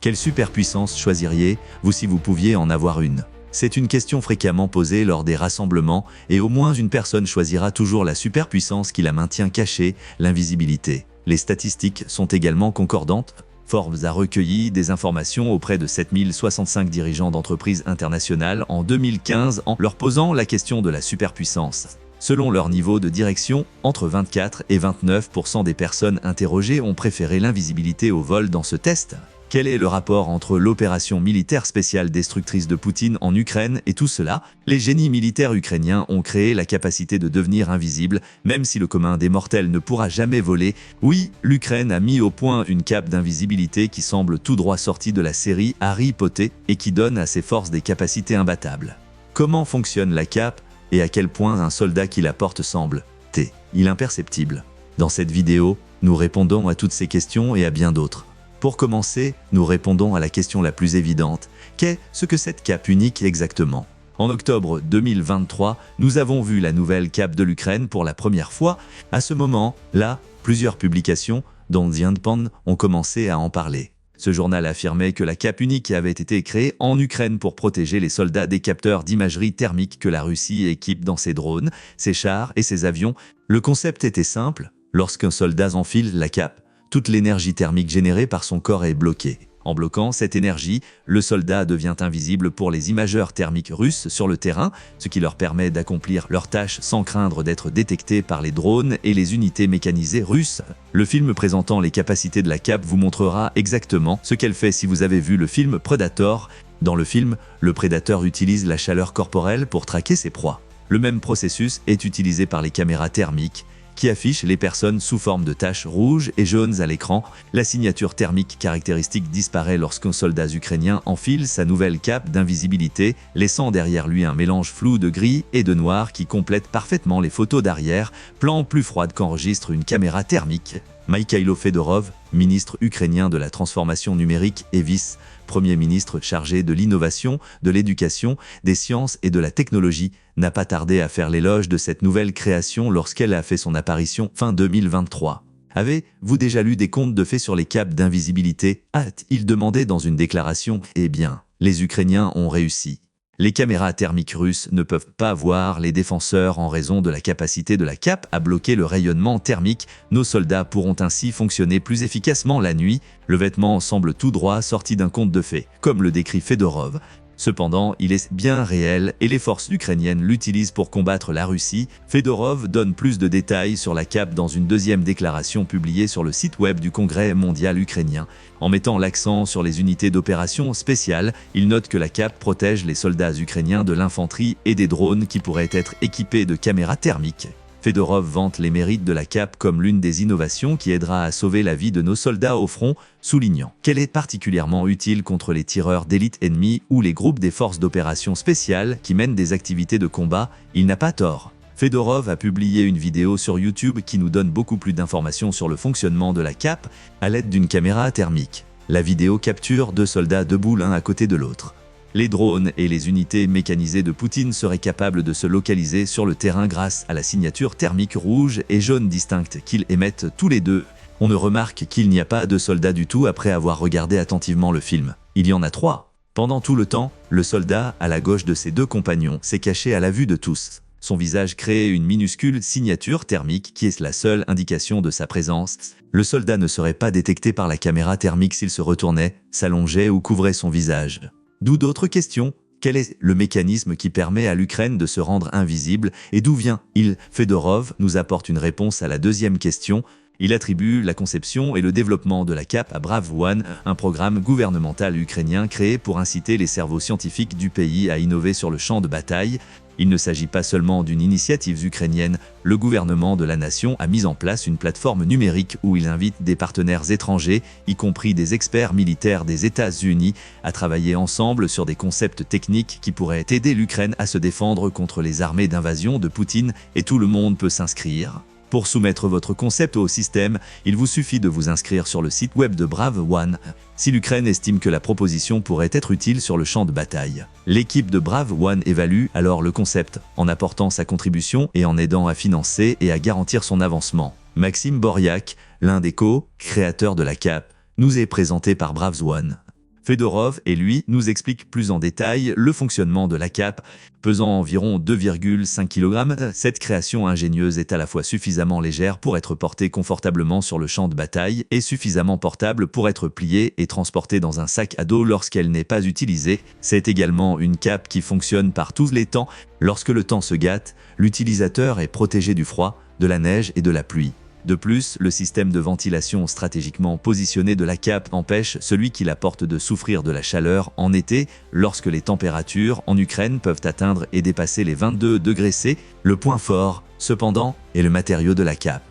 Quelle superpuissance choisiriez-vous si vous pouviez en avoir une? C'est une question fréquemment posée lors des rassemblements et au moins une personne choisira toujours la superpuissance qui la maintient cachée, l'invisibilité. Les statistiques sont également concordantes. Forbes a recueilli des informations auprès de 7065 dirigeants d'entreprises internationales en 2015 en leur posant la question de la superpuissance. Selon leur niveau de direction, entre 24 et 29% des personnes interrogées ont préféré l'invisibilité au vol dans ce test. Quel est le rapport entre l'opération militaire spéciale destructrice de Poutine en Ukraine et tout cela? Les génies militaires ukrainiens ont créé la capacité de devenir invisible, même si le commun des mortels ne pourra jamais voler. Oui, l'Ukraine a mis au point une cape d'invisibilité qui semble tout droit sortie de la série Harry Potter et qui donne à ses forces des capacités imbattables. Comment fonctionne la cape et à quel point un soldat qui la porte semble-t-il imperceptible? Dans cette vidéo, nous répondons à toutes ces questions et à bien d'autres. Pour commencer, nous répondons à la question la plus évidente. Qu'est-ce que cette cape unique exactement? En octobre 2023, nous avons vu la nouvelle cape de l'Ukraine pour la première fois. À ce moment-là, plusieurs publications, dont The Independent, ont commencé à en parler. Ce journal affirmait que la cape unique avait été créée en Ukraine pour protéger les soldats des capteurs d'imagerie thermique que la Russie équipe dans ses drones, ses chars et ses avions. Le concept était simple. Lorsqu'un soldat enfile la cape, toute l'énergie thermique générée par son corps est bloquée. En bloquant cette énergie, le soldat devient invisible pour les imageurs thermiques russes sur le terrain, ce qui leur permet d'accomplir leurs tâches sans craindre d'être détectés par les drones et les unités mécanisées russes. Le film présentant les capacités de la cape vous montrera exactement ce qu'elle fait si vous avez vu le film Predator. Dans le film, le prédateur utilise la chaleur corporelle pour traquer ses proies. Le même processus est utilisé par les caméras thermiques, qui affiche les personnes sous forme de taches rouges et jaunes à l'écran. La signature thermique caractéristique disparaît lorsqu'un soldat ukrainien enfile sa nouvelle cape d'invisibilité, laissant derrière lui un mélange flou de gris et de noir qui complète parfaitement les photos d'arrière, plan plus froide qu'enregistre une caméra thermique. Mikhailo Fedorov, ministre ukrainien de la transformation numérique et vice-premier ministre chargé de l'innovation, de l'éducation, des sciences et de la technologie, n'a pas tardé à faire l'éloge de cette nouvelle création lorsqu'elle a fait son apparition fin 2023. Avez-vous déjà lu des contes de fées sur les capes d'invisibilité? A-t-il demandé dans une déclaration? Eh bien, les Ukrainiens ont réussi. Les caméras thermiques russes ne peuvent pas voir les défenseurs en raison de la capacité de la cape à bloquer le rayonnement thermique. Nos soldats pourront ainsi fonctionner plus efficacement la nuit. Le vêtement semble tout droit sorti d'un conte de fées, comme le décrit Fedorov. Cependant, il est bien réel et les forces ukrainiennes l'utilisent pour combattre la Russie. Fedorov donne plus de détails sur la cape dans une deuxième déclaration publiée sur le site web du Congrès mondial ukrainien. En mettant l'accent sur les unités d'opération spéciales, il note que la cape protège les soldats ukrainiens de l'infanterie et des drones qui pourraient être équipés de caméras thermiques. Fedorov vante les mérites de la cape comme l'une des innovations qui aidera à sauver la vie de nos soldats au front, soulignant qu'elle est particulièrement utile contre les tireurs d'élite ennemis ou les groupes des forces d'opération spéciales qui mènent des activités de combat. Il n'a pas tort. Fedorov a publié une vidéo sur YouTube qui nous donne beaucoup plus d'informations sur le fonctionnement de la cape à l'aide d'une caméra thermique. La vidéo capture deux soldats debout l'un à côté de l'autre. Les drones et les unités mécanisées de Poutine seraient capables de se localiser sur le terrain grâce à la signature thermique rouge et jaune distincte qu'ils émettent tous les deux. On ne remarque qu'il n'y a pas de soldats du tout après avoir regardé attentivement le film. Il y en a trois. Pendant tout le temps, le soldat à la gauche de ses deux compagnons s'est caché à la vue de tous. Son visage créait une minuscule signature thermique qui est la seule indication de sa présence. Le soldat ne serait pas détecté par la caméra thermique s'il se retournait, s'allongeait ou couvrait son visage. D'où d'autres questions. Quel est le mécanisme qui permet à l'Ukraine de se rendre invisible et d'où vient-il? Fedorov nous apporte une réponse à la deuxième question. Il attribue la conception et le développement de la cape à Brave One, un programme gouvernemental ukrainien créé pour inciter les cerveaux scientifiques du pays à innover sur le champ de bataille. Il ne s'agit pas seulement d'une initiative ukrainienne, le gouvernement de la nation a mis en place une plateforme numérique où il invite des partenaires étrangers, y compris des experts militaires des États-Unis, à travailler ensemble sur des concepts techniques qui pourraient aider l'Ukraine à se défendre contre les armées d'invasion de Poutine et tout le monde peut s'inscrire. Pour soumettre votre concept au système, il vous suffit de vous inscrire sur le site web de Brave One. Si l'Ukraine estime que la proposition pourrait être utile sur le champ de bataille, l'équipe de Brave One évalue alors le concept, en apportant sa contribution et en aidant à financer et à garantir son avancement. Maxime Boriak, l'un des co-créateurs de la cape, nous est présenté par Brave One. Fedorov et lui nous explique plus en détail le fonctionnement de la cape. Pesant environ 2,5 kg, cette création ingénieuse est à la fois suffisamment légère pour être portée confortablement sur le champ de bataille et suffisamment portable pour être pliée et transportée dans un sac à dos lorsqu'elle n'est pas utilisée. C'est également une cape qui fonctionne par tous les temps. Lorsque le temps se gâte, l'utilisateur est protégé du froid, de la neige et de la pluie. De plus, le système de ventilation stratégiquement positionné de la cape empêche celui qui la porte de souffrir de la chaleur en été, lorsque les températures en Ukraine peuvent atteindre et dépasser les 22 degrés C. Le point fort, cependant, est le matériau de la cape.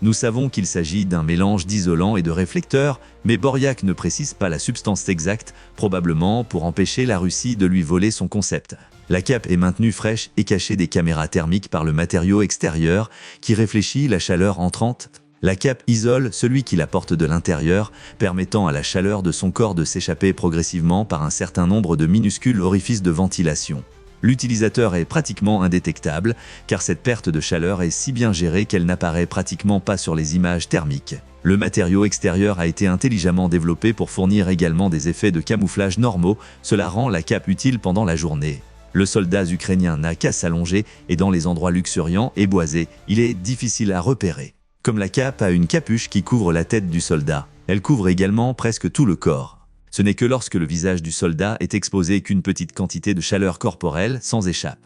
Nous savons qu'il s'agit d'un mélange d'isolant et de réflecteur, mais Boryak ne précise pas la substance exacte, probablement pour empêcher la Russie de lui voler son concept. La cape est maintenue fraîche et cachée des caméras thermiques par le matériau extérieur qui réfléchit la chaleur entrante. La cape isole celui qui la porte de l'intérieur, permettant à la chaleur de son corps de s'échapper progressivement par un certain nombre de minuscules orifices de ventilation. L'utilisateur est pratiquement indétectable, car cette perte de chaleur est si bien gérée qu'elle n'apparaît pratiquement pas sur les images thermiques. Le matériau extérieur a été intelligemment développé pour fournir également des effets de camouflage normaux, cela rend la cape utile pendant la journée. Le soldat ukrainien n'a qu'à s'allonger et dans les endroits luxuriants et boisés, il est difficile à repérer. Comme la cape a une capuche qui couvre la tête du soldat, elle couvre également presque tout le corps. Ce n'est que lorsque le visage du soldat est exposé qu'une petite quantité de chaleur corporelle s'en échappe.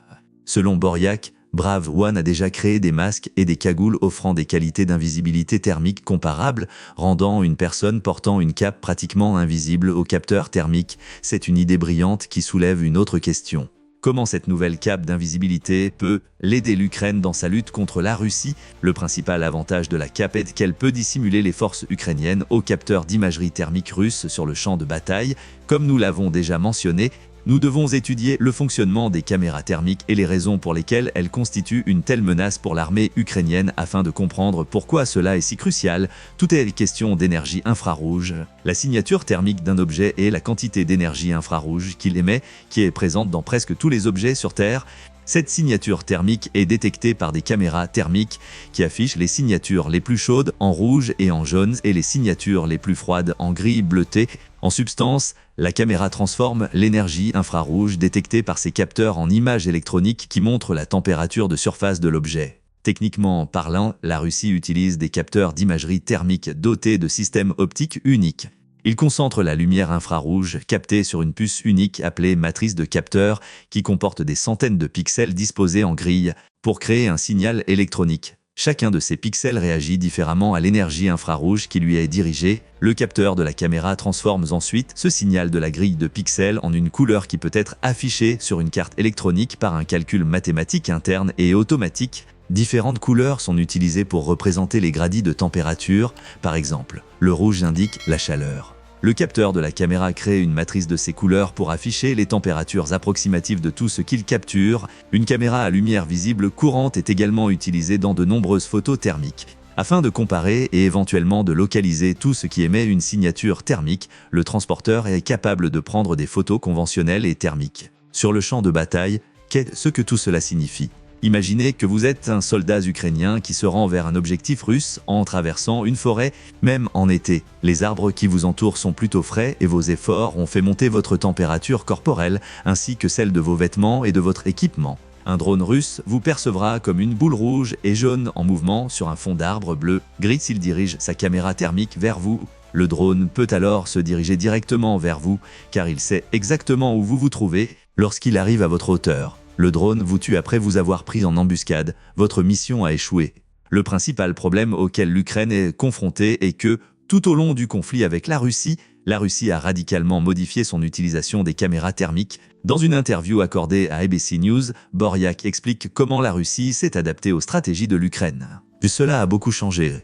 Selon Boryak, Brave One a déjà créé des masques et des cagoules offrant des qualités d'invisibilité thermique comparables, rendant une personne portant une cape pratiquement invisible au capteur thermique. C'est une idée brillante qui soulève une autre question. Comment cette nouvelle cape d'invisibilité peut l'aider l'Ukraine dans sa lutte contre la Russie? Le principal avantage de la cape est qu'elle peut dissimuler les forces ukrainiennes aux capteurs d'imagerie thermique russe sur le champ de bataille. Comme nous l'avons déjà mentionné, nous devons étudier le fonctionnement des caméras thermiques et les raisons pour lesquelles elles constituent une telle menace pour l'armée ukrainienne afin de comprendre pourquoi cela est si crucial. Tout est question d'énergie infrarouge. La signature thermique d'un objet est la quantité d'énergie infrarouge qu'il émet, qui est présente dans presque tous les objets sur Terre. Cette signature thermique est détectée par des caméras thermiques qui affichent les signatures les plus chaudes en rouge et en jaune et les signatures les plus froides en gris bleuté. En substance, la caméra transforme l'énergie infrarouge détectée par ces capteurs en images électroniques qui montrent la température de surface de l'objet. Techniquement parlant, la Russie utilise des capteurs d'imagerie thermique dotés de systèmes optiques uniques. Ils concentrent la lumière infrarouge captée sur une puce unique appelée matrice de capteurs qui comporte des centaines de pixels disposés en grille pour créer un signal électronique. Chacun de ces pixels réagit différemment à l'énergie infrarouge qui lui est dirigée. Le capteur de la caméra transforme ensuite ce signal de la grille de pixels en une couleur qui peut être affichée sur une carte électronique par un calcul mathématique interne et automatique. Différentes couleurs sont utilisées pour représenter les gradis de température. Par exemple, le rouge indique la chaleur. Le capteur de la caméra crée une matrice de ces couleurs pour afficher les températures approximatives de tout ce qu'il capture. Une caméra à lumière visible courante est également utilisée dans de nombreuses photos thermiques. Afin de comparer et éventuellement de localiser tout ce qui émet une signature thermique, le transporteur est capable de prendre des photos conventionnelles et thermiques. Sur le champ de bataille, qu'est-ce que tout cela signifie ? Imaginez que vous êtes un soldat ukrainien qui se rend vers un objectif russe en traversant une forêt, même en été. Les arbres qui vous entourent sont plutôt frais et vos efforts ont fait monter votre température corporelle ainsi que celle de vos vêtements et de votre équipement. Un drone russe vous percevra comme une boule rouge et jaune en mouvement sur un fond d'arbres bleu-gris s'il dirige sa caméra thermique vers vous. Le drone peut alors se diriger directement vers vous car il sait exactement où vous vous trouvez lorsqu'il arrive à votre hauteur. Le drone vous tue après vous avoir pris en embuscade, votre mission a échoué. Le principal problème auquel l'Ukraine est confrontée est que, tout au long du conflit avec la Russie a radicalement modifié son utilisation des caméras thermiques. Dans une interview accordée à ABC News, Boryak explique comment la Russie s'est adaptée aux stratégies de l'Ukraine. Cela a beaucoup changé,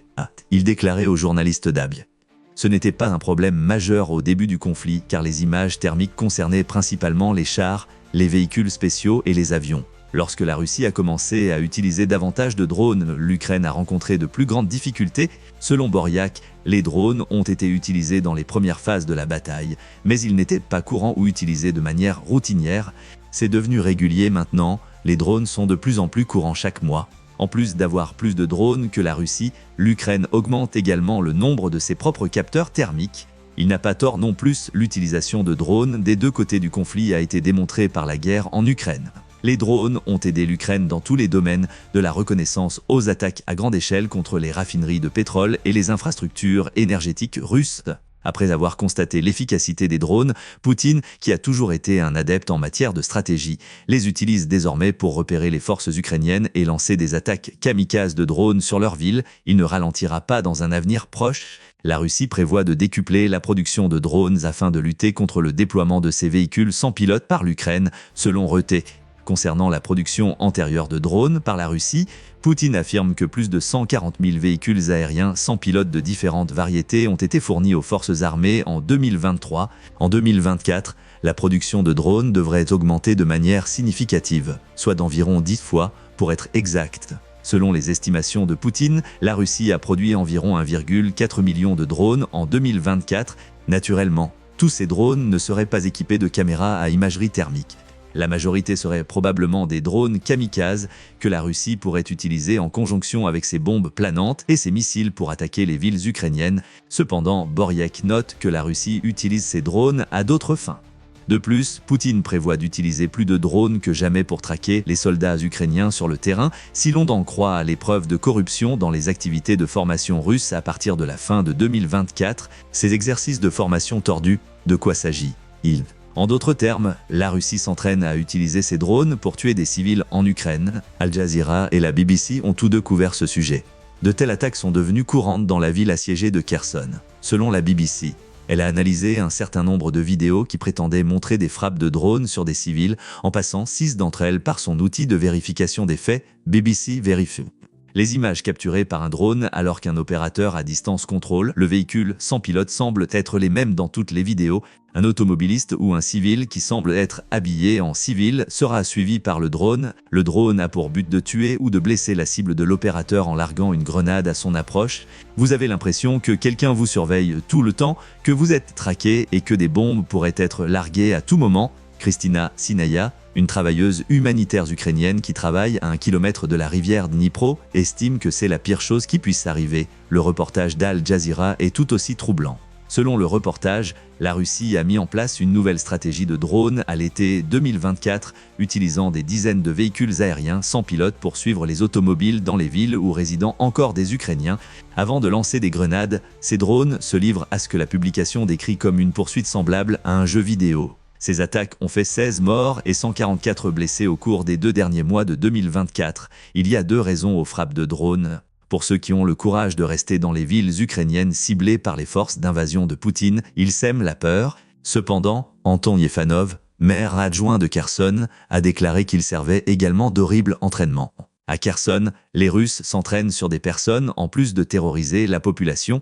il déclarait au journaliste d'ABC. Ce n'était pas un problème majeur au début du conflit car les images thermiques concernaient principalement les chars, les véhicules spéciaux et les avions. Lorsque la Russie a commencé à utiliser davantage de drones, l'Ukraine a rencontré de plus grandes difficultés. Selon Boryak, les drones ont été utilisés dans les premières phases de la bataille, mais ils n'étaient pas courants ou utilisés de manière routinière. C'est devenu régulier maintenant, les drones sont de plus en plus courants chaque mois. En plus d'avoir plus de drones que la Russie, l'Ukraine augmente également le nombre de ses propres capteurs thermiques. Il n'a pas tort non plus, l'utilisation de drones des deux côtés du conflit a été démontrée par la guerre en Ukraine. Les drones ont aidé l'Ukraine dans tous les domaines, de la reconnaissance aux attaques à grande échelle contre les raffineries de pétrole et les infrastructures énergétiques russes. Après avoir constaté l'efficacité des drones, Poutine, qui a toujours été un adepte en matière de stratégie, les utilise désormais pour repérer les forces ukrainiennes et lancer des attaques kamikazes de drones sur leur ville. Il ne ralentira pas dans un avenir proche. La Russie prévoit de décupler la production de drones afin de lutter contre le déploiement de ces véhicules sans pilote par l'Ukraine, selon Reuters. Concernant la production antérieure de drones par la Russie, Poutine affirme que plus de 140 000 véhicules aériens sans pilote de différentes variétés ont été fournis aux forces armées en 2023. En 2024, la production de drones devrait augmenter de manière significative, soit d'environ 10 fois pour être exact. Selon les estimations de Poutine, la Russie a produit environ 1,4 million de drones en 2024. Naturellement, tous ces drones ne seraient pas équipés de caméras à imagerie thermique. La majorité serait probablement des drones kamikazes que la Russie pourrait utiliser en conjonction avec ses bombes planantes et ses missiles pour attaquer les villes ukrainiennes. Cependant, Boryek note que la Russie utilise ces drones à d'autres fins. De plus, Poutine prévoit d'utiliser plus de drones que jamais pour traquer les soldats ukrainiens sur le terrain, si l'on en croit à l'épreuve de corruption dans les activités de formation russes à partir de la fin de 2024. Ces exercices de formation tordus, de quoi s'agit-il ? En d'autres termes, la Russie s'entraîne à utiliser ses drones pour tuer des civils en Ukraine. Al Jazeera et la BBC ont tous deux couvert ce sujet. De telles attaques sont devenues courantes dans la ville assiégée de Kherson. Selon la BBC, elle a analysé un certain nombre de vidéos qui prétendaient montrer des frappes de drones sur des civils, en passant 6 d'entre elles par son outil de vérification des faits, BBC Verify. Les images capturées par un drone alors qu'un opérateur à distance contrôle le véhicule sans pilote semblent être les mêmes dans toutes les vidéos. Un automobiliste ou un civil qui semble être habillé en civil sera suivi par le drone. Le drone a pour but de tuer ou de blesser la cible de l'opérateur en larguant une grenade à son approche. Vous avez l'impression que quelqu'un vous surveille tout le temps, que vous êtes traqué et que des bombes pourraient être larguées à tout moment. Kristina Sinaya, une travailleuse humanitaire ukrainienne qui travaille à 1 kilomètre de la rivière Dnipro, estime que c'est la pire chose qui puisse arriver. Le reportage d'Al Jazeera est tout aussi troublant. Selon le reportage, la Russie a mis en place une nouvelle stratégie de drones à l'été 2024, utilisant des dizaines de véhicules aériens sans pilote pour suivre les automobiles dans les villes où résident encore des Ukrainiens. Avant de lancer des grenades, ces drones se livrent à ce que la publication décrit comme une poursuite semblable à un jeu vidéo. Ces attaques ont fait 16 morts et 144 blessés au cours des 2 derniers mois de 2024. Il y a 2 raisons aux frappes de drones. Pour ceux qui ont le courage de rester dans les villes ukrainiennes ciblées par les forces d'invasion de Poutine, ils sèment la peur. Cependant, Anton Yefanov, maire adjoint de Kherson, a déclaré qu'il servait également d'horribles entraînements. À Kherson, les Russes s'entraînent sur des personnes en plus de terroriser la population.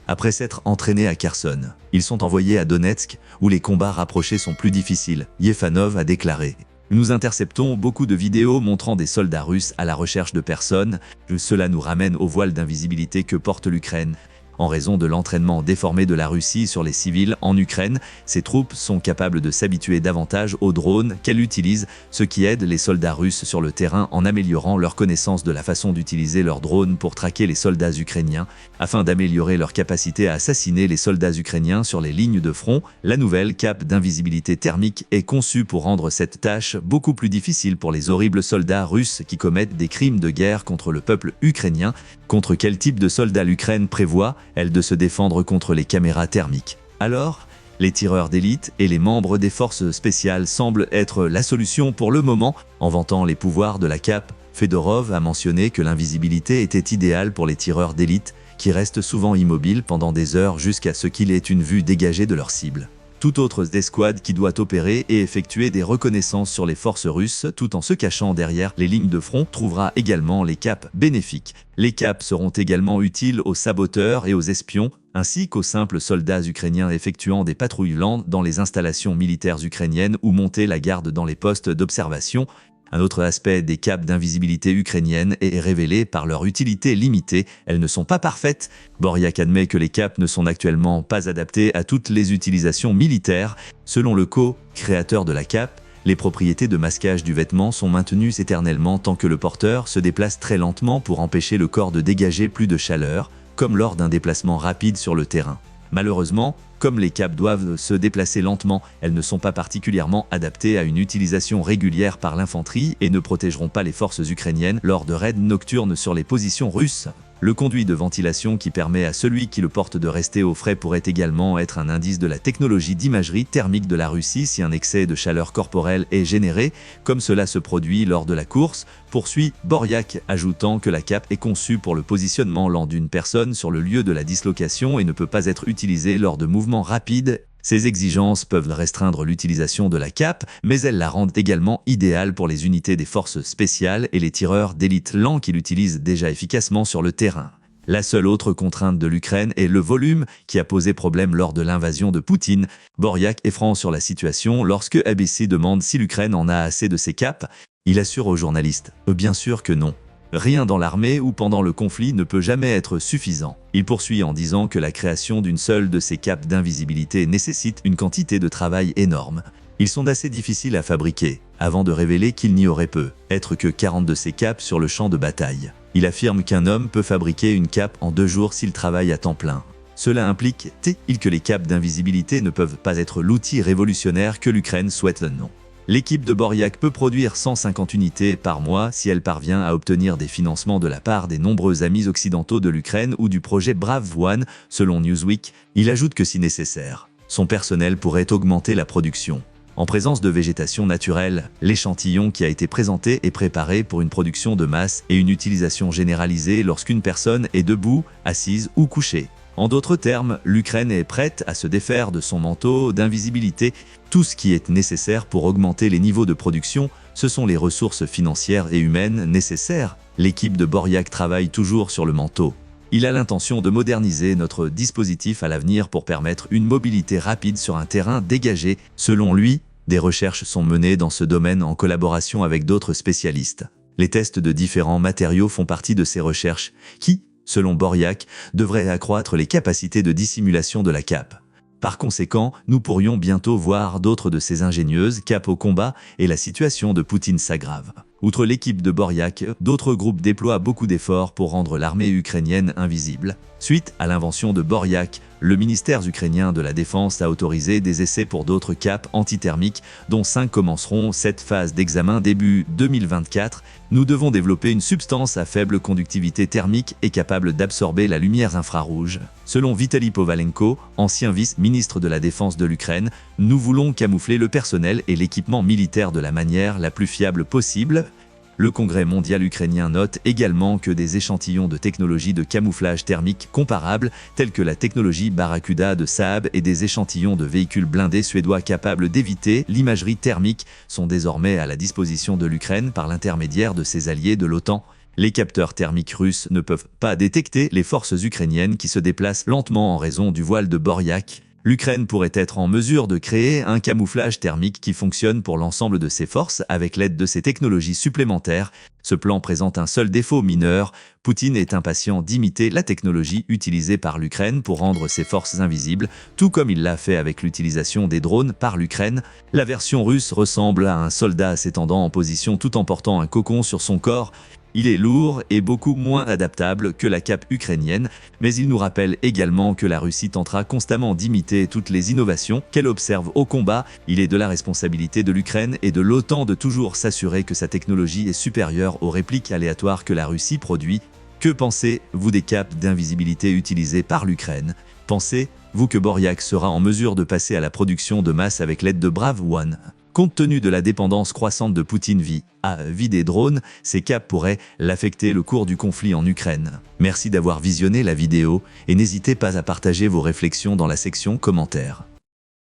Après s'être entraînés à Kherson, ils sont envoyés à Donetsk, où les combats rapprochés sont plus difficiles, Yefanov a déclaré. Nous interceptons beaucoup de vidéos montrant des soldats russes à la recherche de personnes. Cela nous ramène au voile d'invisibilité que porte l'Ukraine. En raison de l'entraînement déformé de la Russie sur les civils en Ukraine, ces troupes sont capables de s'habituer davantage aux drones qu'elles utilisent, ce qui aide les soldats russes sur le terrain en améliorant leur connaissance de la façon d'utiliser leurs drones pour traquer les soldats ukrainiens. Afin d'améliorer leur capacité à assassiner les soldats ukrainiens sur les lignes de front, la nouvelle cape d'invisibilité thermique est conçue pour rendre cette tâche beaucoup plus difficile pour les horribles soldats russes qui commettent des crimes de guerre contre le peuple ukrainien. Contre quel type de soldats l'Ukraine prévoit-elle de se défendre contre les caméras thermiques? Alors, les tireurs d'élite et les membres des forces spéciales semblent être la solution pour le moment. En vantant les pouvoirs de la cape, Fedorov a mentionné que l'invisibilité était idéale pour les tireurs d'élite, qui restent souvent immobiles pendant des heures jusqu'à ce qu'il ait une vue dégagée de leur cible. Toute autre escouade qui doit opérer et effectuer des reconnaissances sur les forces russes tout en se cachant derrière les lignes de front trouvera également les capes bénéfiques. Les capes seront également utiles aux saboteurs et aux espions, ainsi qu'aux simples soldats ukrainiens effectuant des patrouilles lentes dans les installations militaires ukrainiennes ou monter la garde dans les postes d'observation. Un autre aspect des capes d'invisibilité ukrainiennes est révélé par leur utilité limitée. Elles ne sont pas parfaites. Boryek admet que les capes ne sont actuellement pas adaptées à toutes les utilisations militaires. Selon le co-créateur de la cape, les propriétés de masquage du vêtement sont maintenues éternellement tant que le porteur se déplace très lentement pour empêcher le corps de dégager plus de chaleur, comme lors d'un déplacement rapide sur le terrain. Malheureusement, Comme les capes doivent se déplacer lentement, elles ne sont pas particulièrement adaptées à une utilisation régulière par l'infanterie et ne protégeront pas les forces ukrainiennes lors de raids nocturnes sur les positions russes. Le conduit de ventilation qui permet à celui qui le porte de rester au frais pourrait également être un indice de la technologie d'imagerie thermique de la Russie si un excès de chaleur corporelle est généré, comme cela se produit lors de la course, poursuit Boryak, ajoutant que la cape est conçue pour le positionnement lent d'une personne sur le lieu de la dislocation et ne peut pas être utilisée lors de mouvements rapides. Ces exigences peuvent restreindre l'utilisation de la cape, mais elles la rendent également idéale pour les unités des forces spéciales et les tireurs d'élite lents qui l'utilisent déjà efficacement sur le terrain. La seule autre contrainte de l'Ukraine est le volume, qui a posé problème lors de l'invasion de Poutine. Boryak est franc sur la situation lorsque ABC demande si l'Ukraine en a assez de ces capes. Il assure aux journalistes « Bien sûr que non. Rien dans l'armée ou pendant le conflit ne peut jamais être suffisant. » Il poursuit en disant que la création d'une seule de ces capes d'invisibilité nécessite une quantité de travail énorme. Ils sont assez difficiles à fabriquer, avant de révéler qu'il n'y aurait peut être que 40 de ces capes sur le champ de bataille. Il affirme qu'un homme peut fabriquer une cape en 2 jours s'il travaille à temps plein. Cela implique que les capes d'invisibilité ne peuvent pas être l'outil révolutionnaire que l'Ukraine souhaite, non. L'équipe de Boryak peut produire 150 unités par mois si elle parvient à obtenir des financements de la part des nombreux amis occidentaux de l'Ukraine ou du projet Brave One, selon Newsweek. Il ajoute que si nécessaire, son personnel pourrait augmenter la production. En présence de végétation naturelle, l'échantillon qui a été présenté est préparé pour une production de masse et une utilisation généralisée lorsqu'une personne est debout, assise ou couchée. En d'autres termes, l'Ukraine est prête à se défaire de son manteau d'invisibilité. Tout ce qui est nécessaire pour augmenter les niveaux de production, ce sont les ressources financières et humaines nécessaires. L'équipe de Boryak travaille toujours sur le manteau. Il a l'intention de moderniser notre dispositif à l'avenir pour permettre une mobilité rapide sur un terrain dégagé. Selon lui, des recherches sont menées dans ce domaine en collaboration avec d'autres spécialistes. Les tests de différents matériaux font partie de ces recherches qui, selon Boryak, devrait accroître les capacités de dissimulation de la cape. Par conséquent, nous pourrions bientôt voir d'autres de ces ingénieuses capes au combat et la situation de Poutine s'aggrave. Outre l'équipe de Boryak, d'autres groupes déploient beaucoup d'efforts pour rendre l'armée ukrainienne invisible. Suite à l'invention de Boryak, le ministère ukrainien de la Défense a autorisé des essais pour d'autres capes antithermiques, dont 5 commenceront cette phase d'examen début 2024. Nous devons développer une substance à faible conductivité thermique et capable d'absorber la lumière infrarouge. Selon Vitaly Povalenko, ancien vice-ministre de la Défense de l'Ukraine, nous voulons camoufler le personnel et l'équipement militaire de la manière la plus fiable possible. Le Congrès mondial ukrainien note également que des échantillons de technologies de camouflage thermique comparables, tels que la technologie Barracuda de Saab et des échantillons de véhicules blindés suédois capables d'éviter l'imagerie thermique, sont désormais à la disposition de l'Ukraine par l'intermédiaire de ses alliés de l'OTAN. Les capteurs thermiques russes ne peuvent pas détecter les forces ukrainiennes qui se déplacent lentement en raison du voile de Boryak. L'Ukraine pourrait être en mesure de créer un camouflage thermique qui fonctionne pour l'ensemble de ses forces avec l'aide de ces technologies supplémentaires. Ce plan présente un seul défaut mineur. Poutine est impatient d'imiter la technologie utilisée par l'Ukraine pour rendre ses forces invisibles, tout comme il l'a fait avec l'utilisation des drones par l'Ukraine. La version russe ressemble à un soldat s'étendant en position tout en portant un cocon sur son corps. Il est lourd et beaucoup moins adaptable que la cape ukrainienne, mais il nous rappelle également que la Russie tentera constamment d'imiter toutes les innovations qu'elle observe au combat. Il est de la responsabilité de l'Ukraine et de l'OTAN de toujours s'assurer que sa technologie est supérieure aux répliques aléatoires que la Russie produit. Que pensez-vous des capes d'invisibilité utilisées par l'Ukraine? Pensez-vous que Boryak sera en mesure de passer à la production de masse avec l'aide de Brave One? Compte tenu de la dépendance croissante de Poutine vis-à-vis des drones, ces capes pourraient l'affecter le cours du conflit en Ukraine. Merci d'avoir visionné la vidéo et n'hésitez pas à partager vos réflexions dans la section commentaires.